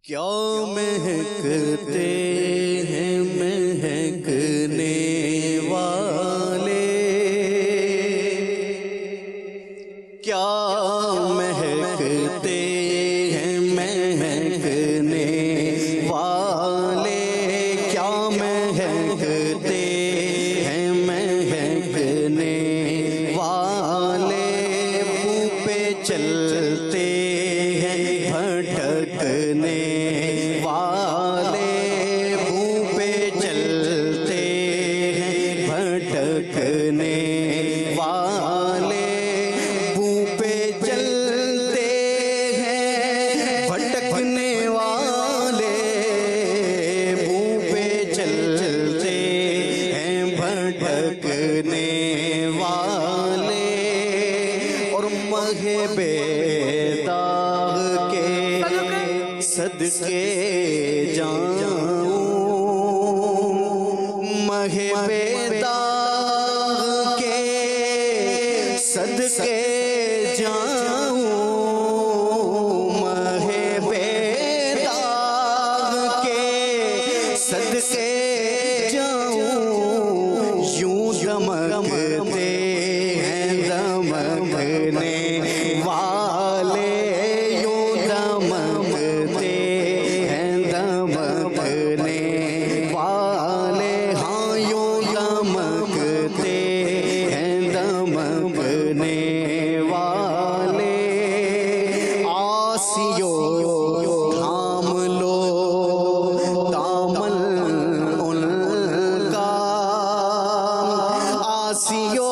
کیا مہکتے ہیں مہکنے والے، کیا مہکتے ہیں مہکنے والے، کیا مہکتے ہیں مہکنے والے، منہ پہ چلتے ہیں بھٹکنے والے، منہ پہ چلتے ہیں بھٹکنے والے، منہ پہ چلتے ہیں بھٹکنے والے، منہ پہ چلتے ہیں بھٹکنے والے، اور مہ بیداغ کے صدقے جاؤں، مہ بیداغ کے صدقے جاؤں، مہ بیداغ کے صدقے جاؤں، یوں دمکتے ہیں دمکنے والے، یوں دمکتے ہیں دمکنے والے، ہاں یوں دمکتے ہیں دمکنے والے، آسیو تھام لو دامن ان کا، آسیو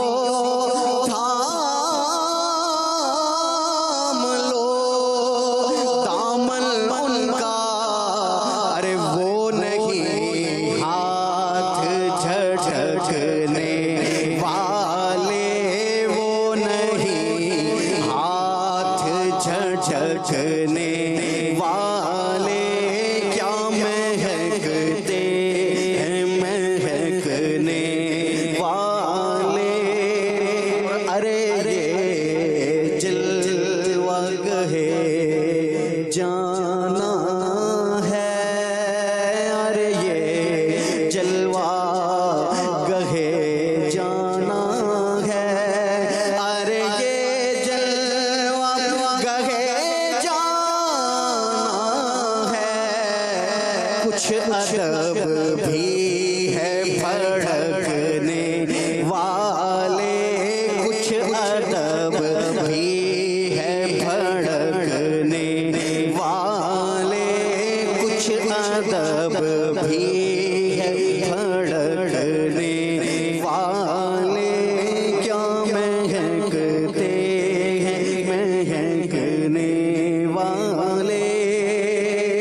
جھٹکنے والے، وہ نہیں ہاتھ جھٹکنے والے، کیا مہکتے ہیں مہکنے والے، ارے یہ جلوہ گہے جانا ہے، ارے یہ جلوہ گہے جانا ہے، ارے یہ جلوہ گہے جانا ہے، کچھ ادب بھی ہے بھڑکنے والے، کچھ ادب بھی ہے بھڑکنے والے، کچھ ادب بھی ہے بھڑکنے